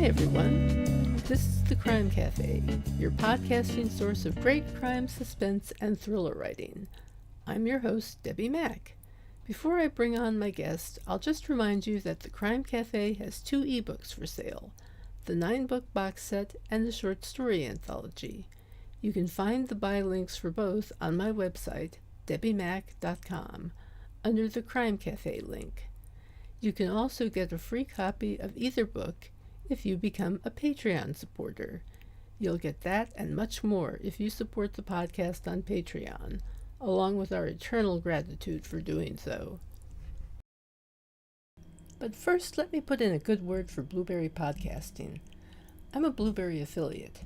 everyone. This is the Crime Cafe, your podcasting source of great crime, suspense, and thriller writing. I'm your host, Debbi Mack. Before I bring on my guest, I'll just remind you that the Crime Cafe has 2 ebooks for sale, the 9-book box set and the short story anthology. You can find the buy links for both on my website, debbimack.com, under the Crime Cafe link. You can also get a free copy of either book if you become a Patreon supporter. You'll get that and much more if you support the podcast on Patreon, along with our eternal gratitude for doing so. But first, let me put in a good word for Blueberry Podcasting. I'm a Blueberry affiliate,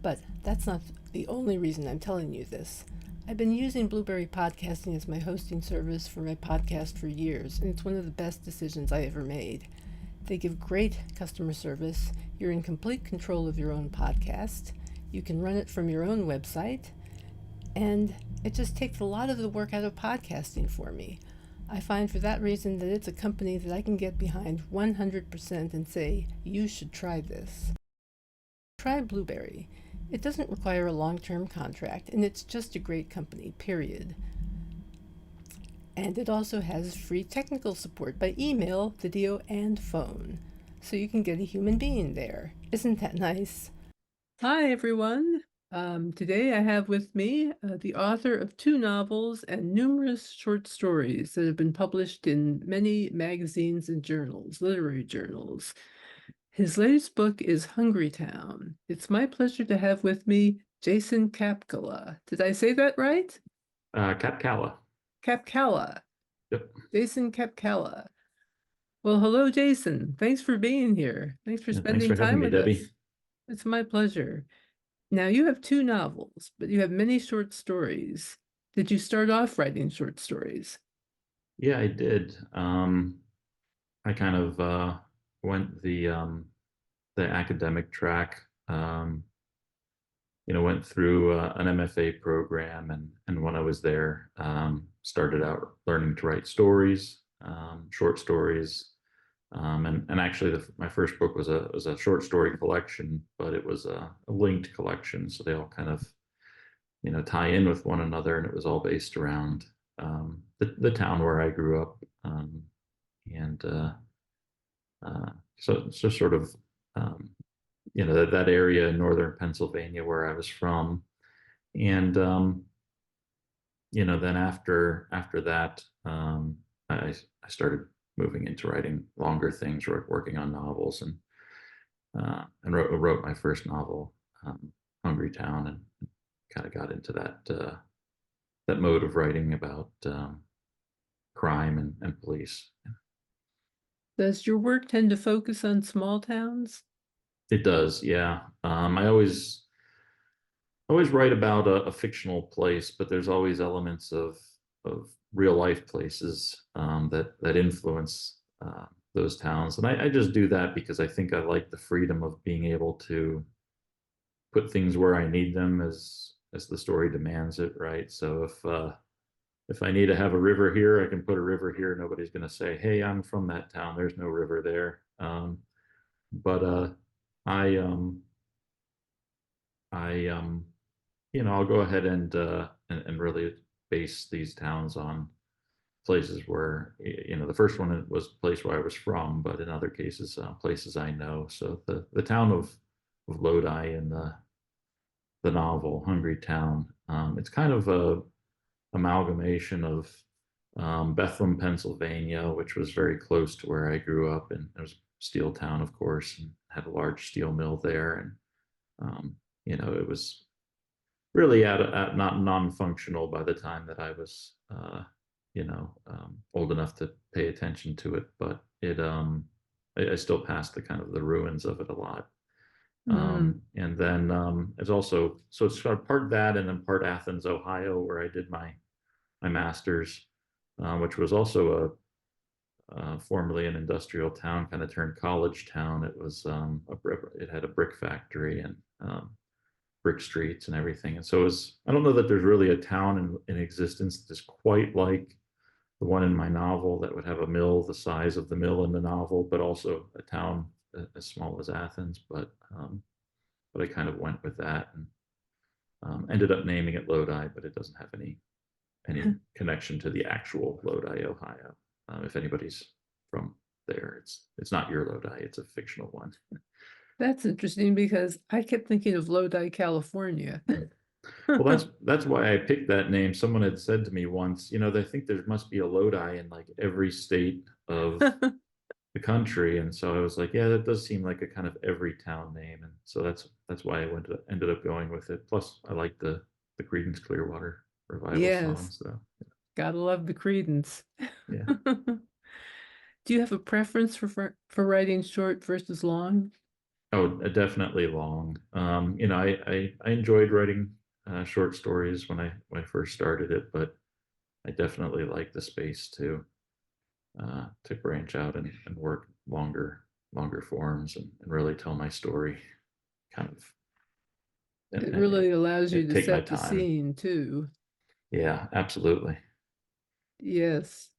but that's not the only reason I'm telling you this. I've been using Blueberry Podcasting as my hosting service for my podcast for years, and it's one of the best decisions I ever made. They give great customer service. You're in complete control of your own podcast. You can run it from your own website, and it just takes a lot of the work out of podcasting for me. I find for that reason that it's a company that I can get behind 100% and say, you should try this. Try Blueberry. It doesn't require a long-term contract, and it's just a great company, period. And it also has free technical support by email, video, and phone, so you can get a human being there. Isn't that nice? Hi, everyone. Today I have with me the author of 2 novels and numerous short stories that have been published in many magazines and journals, literary journals. His latest book is Hungry Town. It's my pleasure to have with me Jason Kapcala. Did I say that right? Kapcala. Kapcala. Yep. Jason Kapcala. Well, hello, Jason. Thanks for being here. Thanks for spending time with us. Debbie. It's my pleasure. Now, you have 2 novels, but you have many short stories. Did you start off writing short stories? Yeah, I did. I kind of went the academic track. Went through an MFA program, and when I was there, started out learning to write stories, short stories, and actually my first book was a short story collection, but it was a linked collection, so they all kind of tie in with one another, and it was all based around the town where I grew up, and so sort of that area in northern Pennsylvania where I was from, and then after that, I started moving into writing longer things, working on novels, and wrote my first novel, Hungry Town, and kind of got into that mode of writing about crime and police. Does your work tend to focus on small towns? It does, yeah. I always write about a fictional place, but there's always elements of real life places that influence those towns, and I just do that because I think I like the freedom of being able to put things where I need them as the story demands it, right? So if I need to have a river here, I can put a river here. Nobody's going to say, "Hey, I'm from that town. There's no river there." But I'll go ahead and really base these towns on places where, the first one was a place where I was from, but in other cases, places I know. So the town of Lodi in the novel Hungry Town, it's kind of a amalgamation of Bethlehem, Pennsylvania, which was very close to where I grew up, and it was a steel town, of course, and had a large steel mill there, and it was really at not non-functional by the time that I was old enough to pay attention to it, but I still passed the ruins of it a lot. And then it's also, so it's part that, and then part Athens, Ohio, where I did my master's, which was also formerly an industrial town, kind of turned college town. It was it had a brick factory and brick streets and everything. And so I don't know that there's really a town in existence that's quite like the one in my novel that would have a mill the size of the mill in the novel, but also a town as small as Athens, but I kind of went with that and ended up naming it Lodi, but it doesn't have any connection to the actual Lodi, Ohio. If anybody's from there, it's not your Lodi; it's a fictional one. That's interesting because I kept thinking of Lodi, California. Well, that's why I picked that name. Someone had said to me once, they think there must be a Lodi in like every state of the country, and so I was like, yeah, that does seem like a kind of every town name, and so that's why I ended up going with it. Plus, I like the Creedence Clearwater Revival song, Yes, so gotta love the Creedence. yeah. Do you have a preference for writing short versus long? Oh, definitely long. I enjoyed writing short stories when I first started it, but I definitely like the space to branch out and work longer forms and really tell my story, kind of, It and really allows you to take my set the time. scene too. Yeah, absolutely. Yes.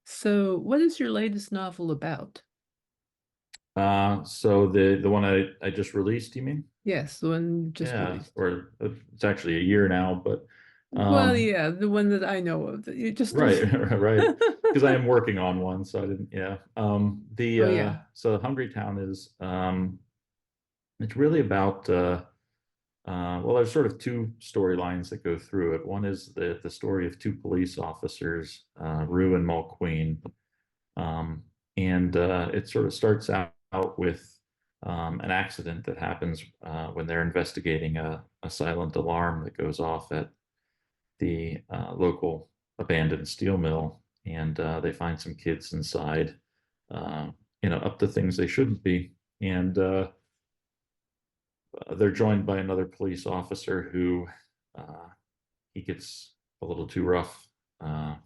So, what is your latest novel about? So the one I just released, you mean? Yes, the one you just Yeah, released. or it's actually a year now, but Well, um, yeah, the one that I know of that you just right, released. right. Because I am working on one, so I didn't. Yeah. The Oh, yeah. so Hungry Town is it's really about well, there's sort of two storylines that go through it. One is the story of two police officers, Rue and Mulqueen, um, and it sort of starts out with an accident that happens when they're investigating a silent alarm that goes off at the local abandoned steel mill, and they find some kids inside, uh, up to things they shouldn't be, and they're joined by another police officer who uh, he gets a little too rough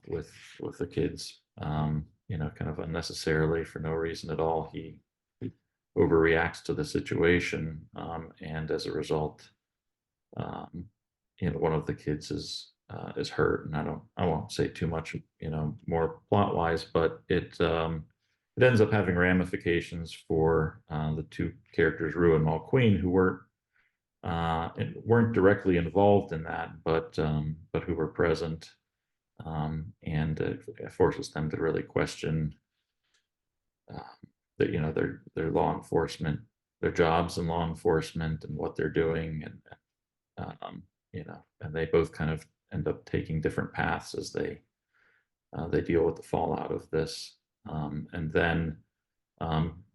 with the kids, kind of unnecessarily for no reason at all. He overreacts to the situation, and as a result, um, one of the kids is hurt, and I won't say too much, more plot wise, but it ends up having ramifications for the two characters, Rue and Mulqueen, who weren't directly involved in that, but who were present, and it forces them to really question uh, that their law enforcement, their jobs in law enforcement, and what they're doing, and they both kind of end up taking different paths as they deal with the fallout of this. And then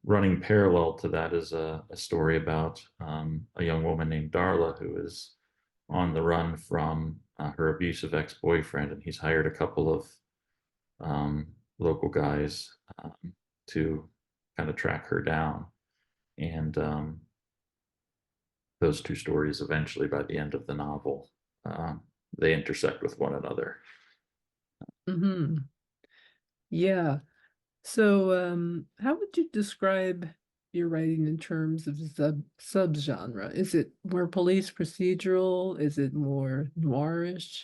running parallel to that is a story about a young woman named Darla who is on the run from her abusive ex-boyfriend, and he's hired a couple of local guys to kind of track her down. And those two stories eventually, by the end of the novel, uh, they intersect with one another. Mm-hmm. Yeah. So, how would you describe your writing in terms of subgenre? Is it more police procedural? Is it more noirish?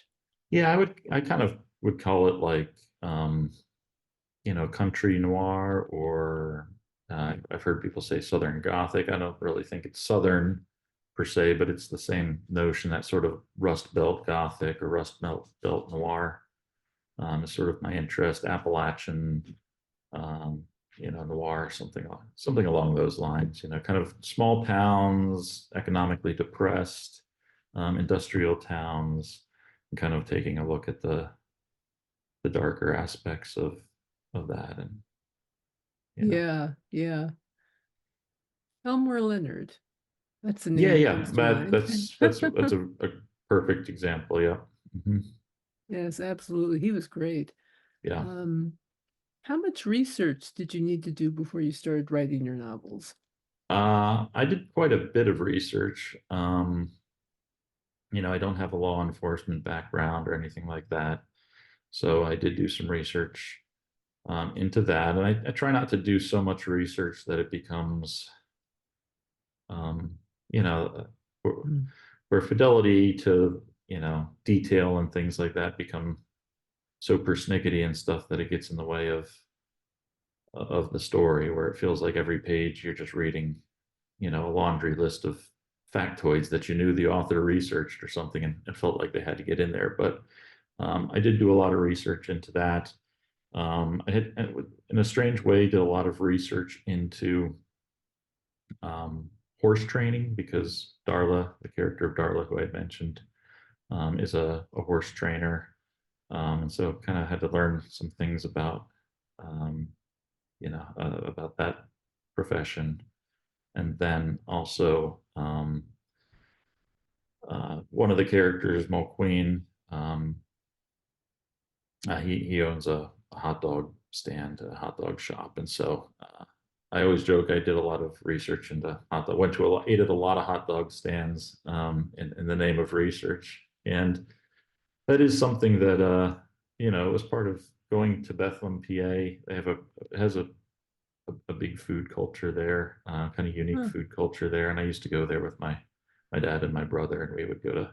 Yeah, I kind of would call it like, country noir, or I've heard people say Southern Gothic. I don't really think it's Southern per se, but it's the same notion, that sort of Rust Belt Gothic or Rust Belt noir is sort of my interest. Appalachian, um, noir, something along those lines. Kind of small towns, economically depressed, industrial towns, and kind of taking a look at the darker aspects of that, and Yeah, yeah. Elmore Leonard. That's the yeah, name that yeah. comes to That mind. that's a perfect example. Yeah. Mhm. Yes, absolutely. He was great. Yeah. Um, how much research did you need to do before you started writing your novels? I did quite a bit of research. I don't have a law enforcement background or anything like that, so I did do some research into that, and I try not to do so much research that it becomes, um, you know, where, Mm. where fidelity to detail and things like that become so persnickety and stuff that it gets in the way of the story, where it feels like every page you're just reading, a laundry list of factoids that you knew the author researched or something, and it felt like they had to get in there. But I did do a lot of research into that. I had, in a strange way, did a lot of research into um, horse training, because Darla, the character of Darla, who I mentioned, is a horse trainer. And so kind of had to learn some things about, um, about that profession. And then also, one of the characters, Mulqueen, he owns a hot dog stand, a hot dog shop, and so I always joke I did a lot of research into hot dog. Went to ate at a lot of hot dog stands in the name of research, and that is something that was part of going to Bethlehem, PA. They have it has a big food culture there, kind of unique Huh. food culture there, and I used to go there with my dad and my brother, and we would go to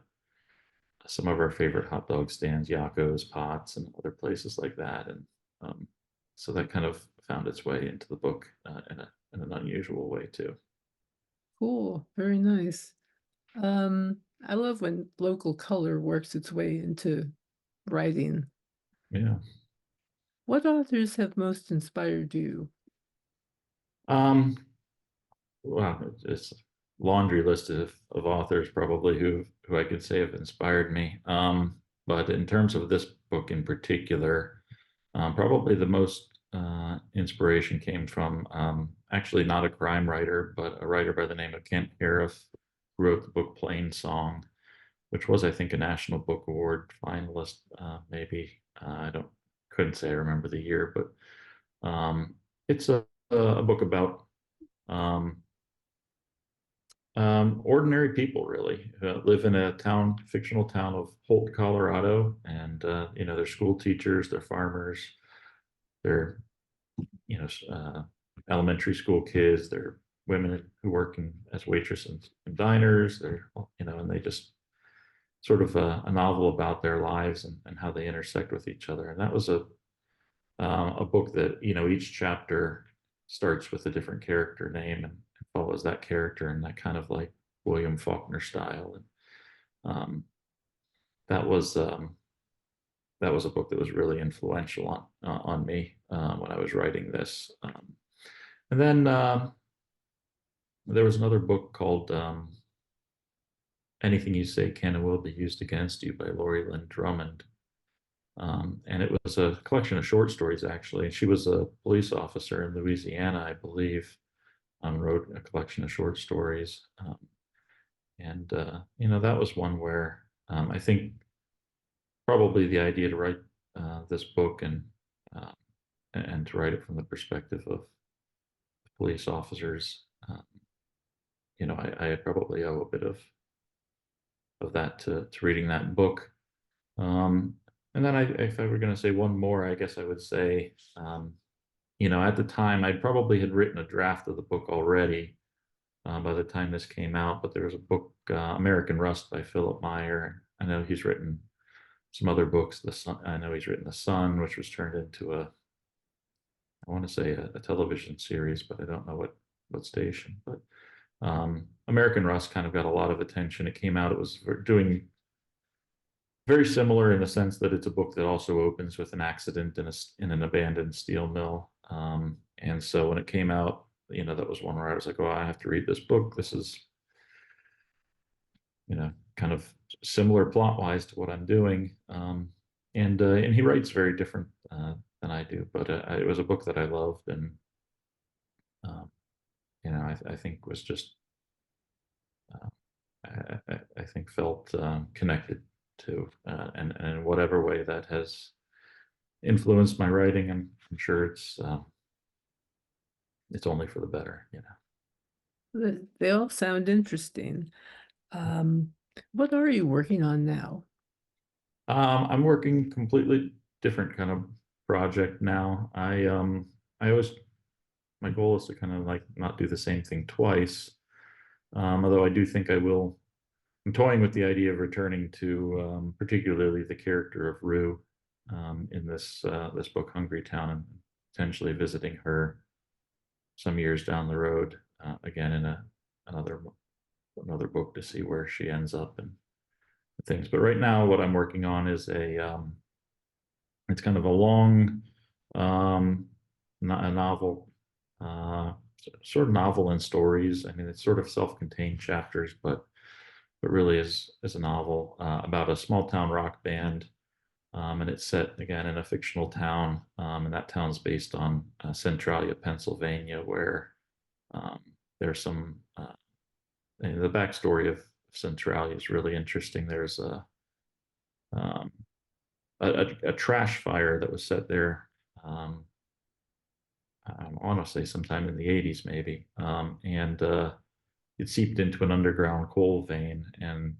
some of our favorite hot dog stands, Yakko's, Potts, and other places like that. And um, so that kind of found its way into the book in an unusual way too. Cool. Very nice. I love when local color works its way into writing. Yeah. What authors have most inspired you? Um, wow, it's a laundry list of authors probably who I could say have inspired me. But in terms of this book in particular, probably the most inspiration came from actually not a crime writer, but a writer by the name of Kent Harif, who wrote the book Plain Song, which was, I think, a National Book Award finalist. Maybe I don't couldn't say I remember the year, but it's a book about um, ordinary people, really, live in a fictional town of Holt, Colorado, and they're school teachers, they're farmers, they're you know elementary school kids, they're women who work as waitresses in diners, they're and they just sort of a novel about their lives and how they intersect with each other. And that was a book that each chapter starts with a different character name and follows that character in that kind of like William Faulkner style. And um, that was that was a book that was really influential on me when I was writing this. And then there was another book called Anything You Say Can and Will Be Used Against You by Lori Lynn Drummond. And it was a collection of short stories, actually. She was a police officer in Louisiana, I believe, wrote a collection of short stories. And that was one where I think probably the idea to write this book uh, and to write it from the perspective of police officers, I probably owe a bit of that to reading that book. Um, and then if I were going to say one more, I guess I would say, at the time, I probably had written a draft of the book already by the time this came out, but there was a book, American Rust by Philip Meyer. I know he's written some other books. I know he's written The Sun, which was turned into I want to say a television series, but I don't know what station. But American Rust kind of got a lot of attention. It came out, it was doing very similar in the sense that it's a book that also opens with an accident in an abandoned steel mill. And so when it came out, that was one where I was like, oh, I have to read this book. This is, kind of similar plot wise to what I'm doing. And he writes very different than I do, but it was a book that I loved, and um, I think was just I think felt connected to, and in whatever way that has influenced my writing, I'm sure it's only for the better. They all sound interesting. Um, what are you working on now? I'm working completely different kind of project now. I always my goal is to kind of like not do the same thing twice. Although I do think I will. I'm toying with the idea of returning to particularly the character of Rue in this book, Hungry Town, and potentially visiting her some years down the road, again in another book to see where she ends up and things. But right now, what I'm working on is it's kind of a long, not a novel, sort of novel in stories. I mean, it's sort of self-contained chapters, but really is a novel about a small town rock band. And it's set again in a fictional town, and that town's based on Centralia, Pennsylvania, where there's some and the backstory of Centralia is really interesting. There's um, a trash fire that was set there. I want to say sometime in the 80s, maybe, and it seeped into an underground coal vein, and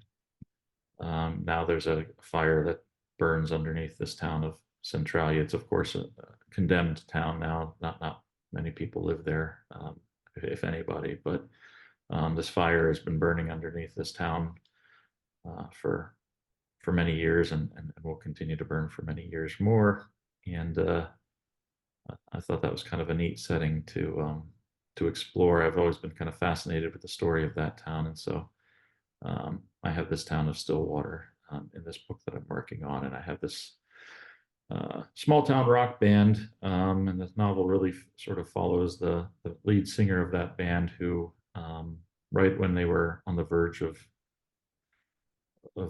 now there's a fire that burns underneath this town of Centralia. It's of course a condemned town now. Not many people live there, if anybody. But this fire has been burning underneath this town for many years, and will continue to burn for many years more. And I thought that was kind of a neat setting to explore. I've always been kind of fascinated with the story of that town, and so I have this town of Stillwater in this book that I'm working on, and I have this small town rock band, and this novel really sort of follows the lead singer of that band, who right when they were on the verge of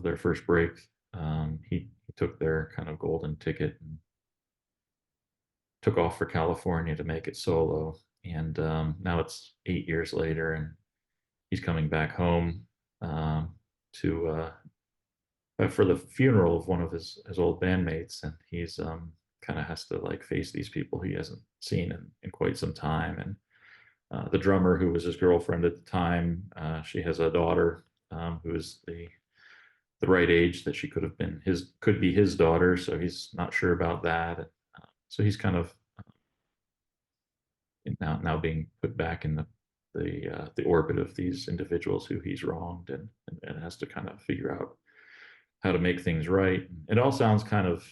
their first break, he took their kind of golden ticket and took off for California to make it solo. And now it's 8 years later, and he's coming back home to for the funeral of one of his old bandmates, and he's kind of has to like face these people he hasn't seen in quite some time. And the drummer, who was his girlfriend at the time, she has a daughter who is the right age that she could be his daughter, so he's not sure about that. So he's kind of now being put back in the orbit of these individuals who he's wronged, and has to kind of figure out how to make things right. It all sounds kind of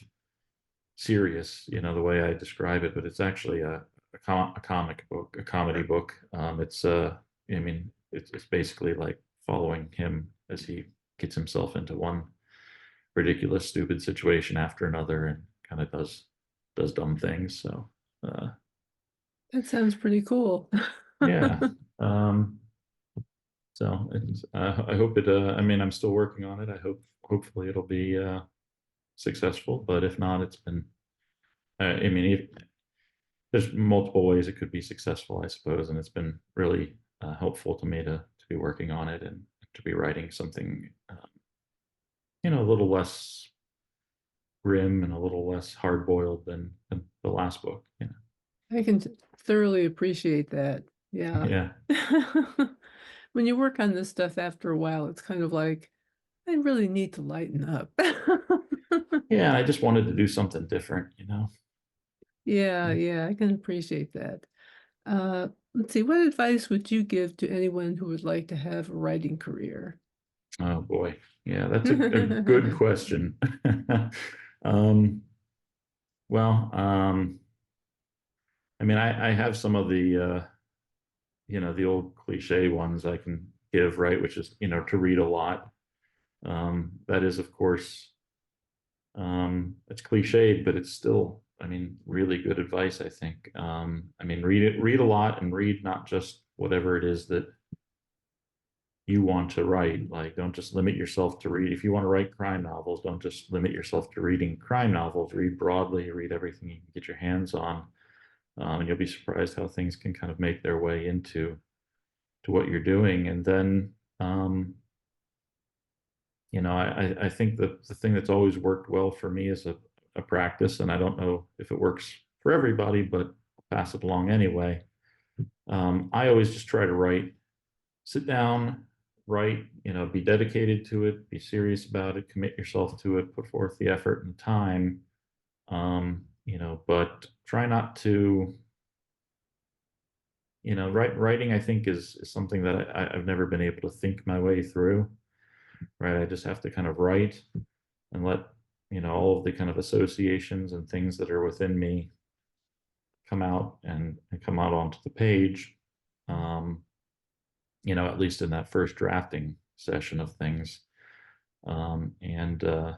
serious, the way I describe it, but it's actually a comic book, a comedy book. It's basically like following him as he gets himself into one ridiculous, stupid situation after another, and kind of does dumb things. So that sounds pretty cool. yeah. So I hope it. I'm still working on it. Hopefully it'll be successful. But if not, it's been. There's multiple ways it could be successful, I suppose, and it's been really helpful to me to be working on it and to be writing something, a little less grim and a little less hard-boiled than the last book. I can thoroughly appreciate that. Yeah. Yeah. When you work on this stuff after a while, it's kind of like, I really need to lighten up. Yeah, I just wanted to do something different. Yeah, I can appreciate that. Let's see, what advice would you give to anyone who would like to have a writing career? Oh boy. Yeah, that's a good question. Well, I have some of the the old cliche ones I can give, right, which is, to read a lot. That is, of course, it's cliched, but it's still, really good advice, I think. Read a lot, and read not just whatever it is that you want to write. Like, don't just limit yourself to read. If you want to write crime novels, don't just limit yourself to reading crime novels. Read broadly, read everything you can get your hands on. And you'll be surprised how things can kind of make their way into what you're doing. And then, I think that the thing that's always worked well for me is a practice, and I don't know if it works for everybody, but I'll pass it along anyway. I always just try to sit down, write, be dedicated to it, be serious about it, commit yourself to it, put forth the effort and time, but try not to, writing, I think, is something that I've never been able to think my way through, right? I just have to kind of write and let, all of the kind of associations and things that are within me come out and come out onto the page. Um, at least in that first drafting session of things. Um, and uh,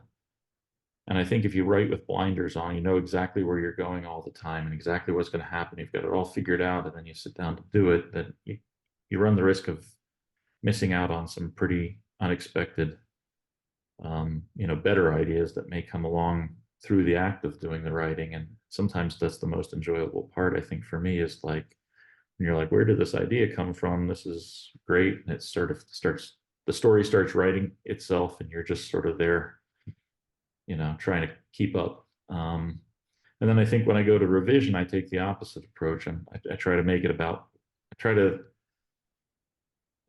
and I think if you write with blinders on, you know exactly where you're going all the time and exactly what's going to happen. You've got it all figured out, and then you sit down to do it. Then you run the risk of missing out on some pretty unexpected, better ideas that may come along through the act of doing the writing. And sometimes that's the most enjoyable part, I think, for me, is like when you're like, where did this idea come from? This is great. And it sort of the story starts writing itself, and you're just sort of there, trying to keep up. And then I think when I go to revision, I take the opposite approach, and I try to make it about, I try to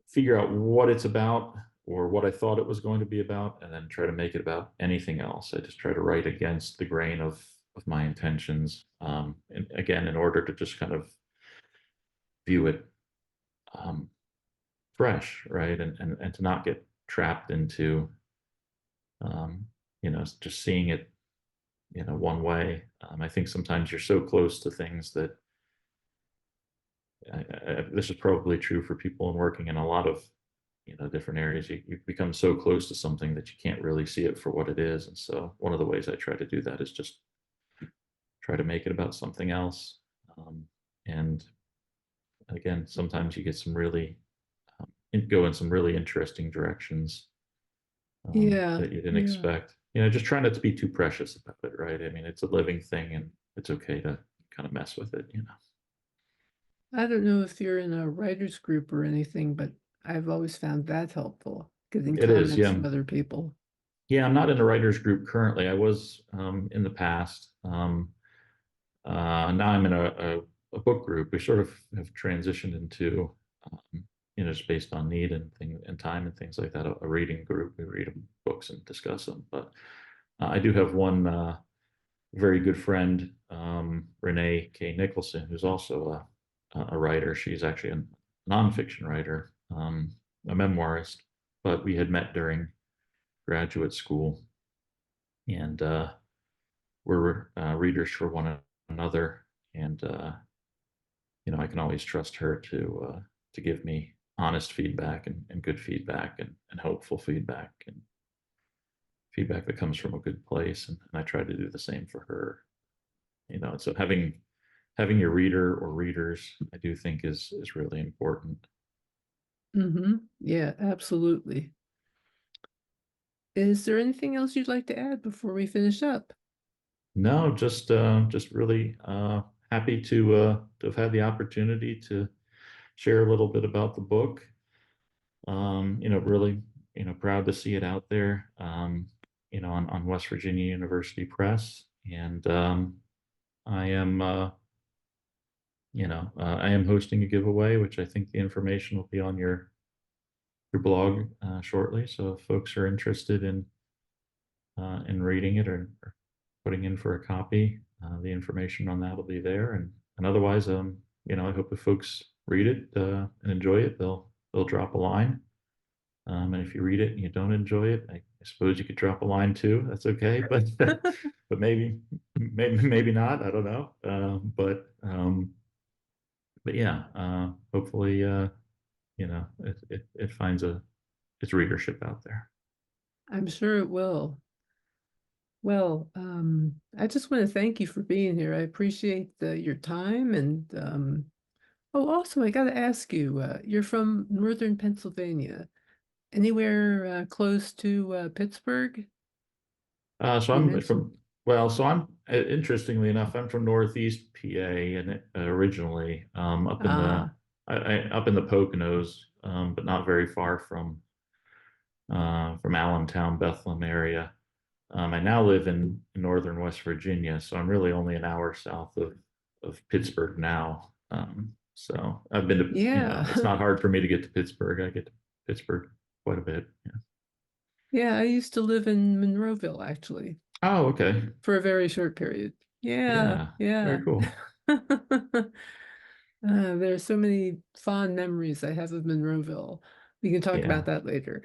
figure out what it's about or what I thought it was going to be about, and then try to make it about anything else. I just try to write against the grain of my intentions. And again, in order to just kind of view it fresh, right? And to not get trapped into, just seeing it, one way. I think sometimes you're so close to things that this is probably true for people in working in a lot of, different areas. You become so close to something that you can't really see it for what it is. And so one of the ways I try to do that is just try to make it about something else. And again, sometimes you get some really go in some really interesting directions Yeah, that you didn't yeah. expect. Just try not to be too precious about it, right? I mean, it's a living thing, and it's okay to kind of mess with it. I don't know if you're in a writers group or anything, but I've always found that helpful, getting It is, comments yeah. from other people. Yeah, I'm not in a writers group currently. I was in the past. Now I'm in a book group. We sort of have transitioned into, just based on need and time and things like that, a reading group. We read books and discuss them. But I do have one very good friend, Renee K. Nicholson, who's also a writer. She's actually a nonfiction writer, a memoirist, but we had met during graduate school, and we're readers for one another. And I can always trust her to give me honest feedback and good feedback and hopeful feedback and feedback that comes from a good place. And I try to do the same for her. So having your reader or readers, I do think is really important. Yeah, absolutely. Is there anything else you'd like to add before we finish up? No, just really happy to have had the opportunity to share a little bit about the book. Really, proud to see it out there, on West Virginia University Press. And I am hosting a giveaway, which I think the information will be on your blog shortly. So if folks are interested in reading it or putting in for a copy, the information on that will be there. And otherwise, I hope if folks read it and enjoy it, they'll drop a line. And if you read it and you don't enjoy it, I suppose you could drop a line too. That's okay, but but maybe not. I don't know. But yeah, hopefully, it finds its readership out there. I'm sure it will. Well, I just want to thank you for being here. I appreciate your time and oh, also I got to ask you, you're from northern Pennsylvania. Anywhere close to Pittsburgh? So You I'm mentioned. from well, so I'm interestingly enough, I'm from Northeast PA, and originally up in the Ah, up in the Poconos, but not very far from Allentown, Bethlehem area. I now live in northern West Virginia, so I'm really only an hour south of Pittsburgh now. So I've been to, yeah. it's not hard for me to get to Pittsburgh. I get to Pittsburgh quite a bit. Yeah. Yeah, I used to live in Monroeville actually Oh, okay. for a very short period. Yeah, Yeah, yeah. very cool. There are so many fond memories I have of Monroeville. We can talk Yeah. about that later.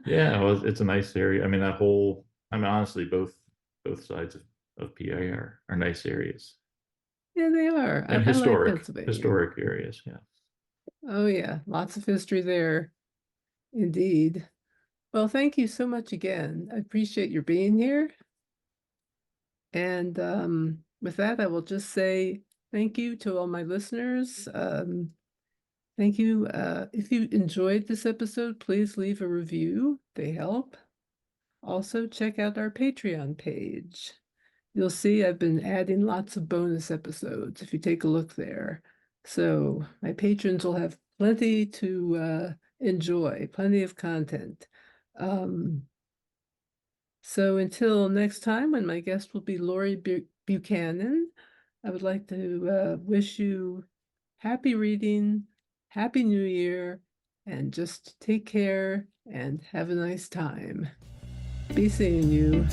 Yeah, well, it's a nice area. I mean, I mean, honestly, both sides of PA are nice areas. Yeah, they are. And I like historic, Pennsylvania. historic areas. Yeah. Oh, yeah. Lots of history there. Indeed. Well, thank you so much again. I appreciate your being here. And with that, I will just say thank you to all my listeners. Thank you. If you enjoyed this episode, please leave a review. They help. Also, check out our Patreon page. You'll see I've been adding lots of bonus episodes if you take a look there. So my patrons will have plenty to enjoy, plenty of content. So until next time, when my guest will be Lori Buchanan, I would like to wish you happy reading, happy New Year, and just take care and have a nice time. Be seeing you.